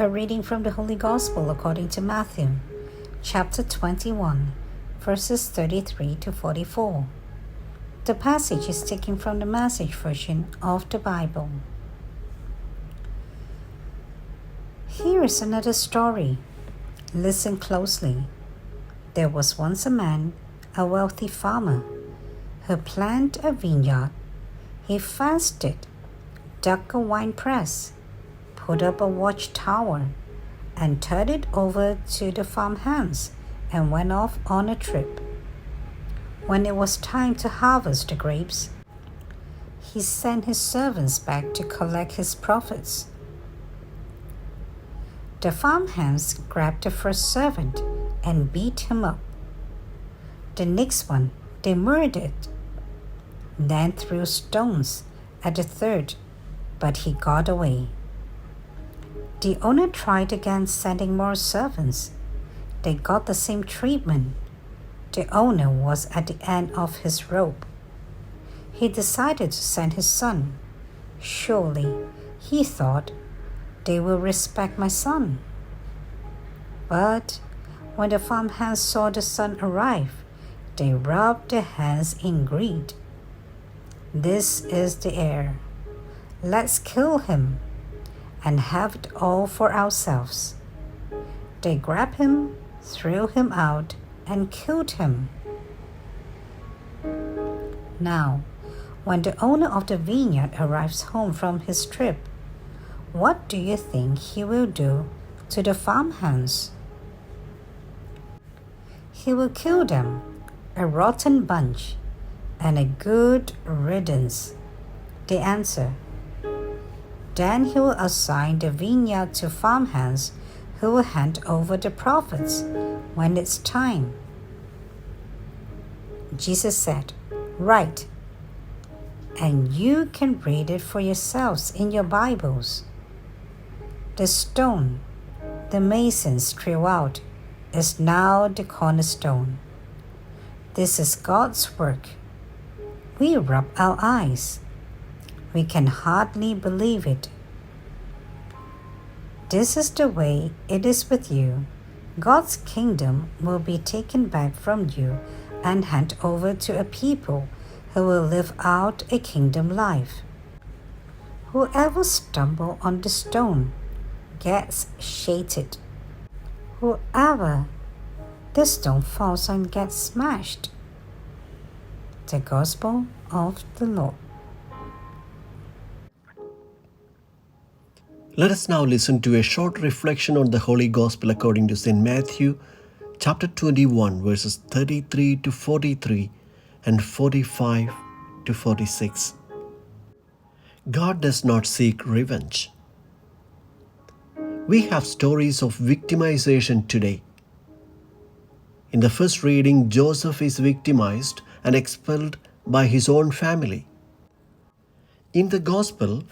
A reading from the Holy Gospel according to Matthew, chapter 21, verses 33 to 44. The passage is taken from the Message version of the Bible. Here is another story. Listen closely. There was once a man, a wealthy farmer, who planted a vineyard. He fasted, dug a wine press, put up a watchtower, and turned it over to the farmhands and went off on a trip. When it was time to harvest the grapes, he sent his servants back to collect his profits. The farmhands grabbed the first servant and beat him up. The next one they murdered, then threw stones at the third, but he got away. The owner tried again, sending more servants. They got the same treatment. The owner was at the end of his rope. He decided to send his son. Surely, he thought, they will respect my son. But when the farmhands saw the son arrive, they rubbed their hands in greed. This is the heir. Let's kill him and have it all for ourselves. They grabbed him, threw him out, and killed him. Now, when the owner of the vineyard arrives home from his trip, what do you think he will do to the farmhands? He will kill them, a rotten bunch, and a good riddance. They answer. Then he will assign the vineyard to farmhands who will hand over the profits when it's time. Jesus said, "Right." And you can read it for yourselves in your Bibles. The stone the masons threw out is now the cornerstone. This is God's work. We rub our eyes. We can hardly believe it. This is the way it is with you. God's kingdom will be taken back from you and handed over to a people who will live out a kingdom life. Whoever stumbles on the stone gets shattered. Whoever the stone falls on gets smashed. The Gospel of the Lord. Let us now listen to a short reflection on the Holy Gospel according to St. Matthew, chapter 21, verses 33 to 43 and 45 to 46. God does not seek revenge. We have stories of victimisation today. In the first reading, Joseph is victimised and expelled by his own family. In the Gospel,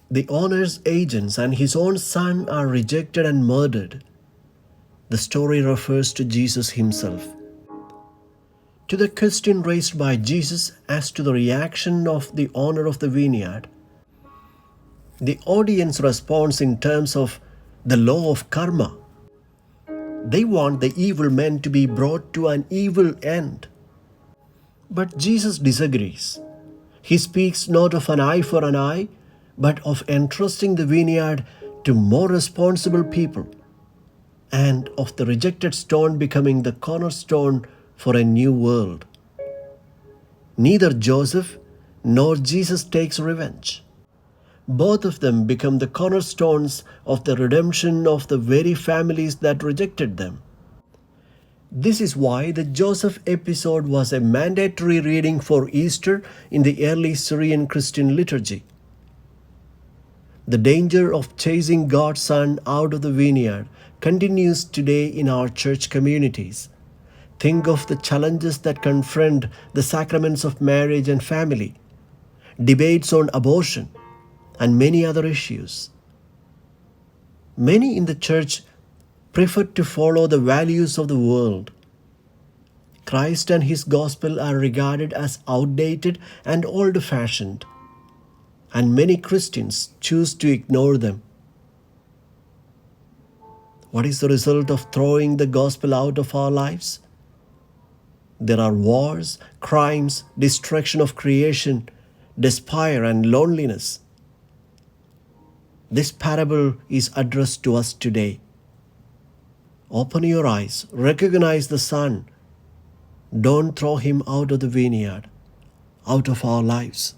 the owner's agents and his own son are rejected and murdered. The story refers to Jesus himself. To the question raised by Jesus as to the reaction of the owner of the vineyard, the audience responds in terms of the law of karma. They want the evil men to be brought to an evil end. But Jesus disagrees. He speaks not of an eye for an eye, but of entrusting the vineyard to more responsible people, and of the rejected stone becoming the cornerstone for a new world. Neither Joseph nor Jesus takes revenge. Both of them become the cornerstones of the redemption of the very families that rejected them. This is why the Joseph episode was a mandatory reading for Easter in the early Syrian Christian liturgy. The danger of chasing God's Son out of the vineyard continues today in our church communities. Think of the challenges that confront the sacraments of marriage and family, debates on abortion, and many other issues. Many in the church prefer to follow the values of the world. Christ and his gospel are regarded as outdated and old-fashioned, and many Christians choose to ignore them. What is the result of throwing the gospel out of our lives? There are wars, crimes, destruction of creation, despair, and loneliness. This parable is addressed to us today. Open your eyes, recognize the Son. Don't throw him out of the vineyard, out of our lives.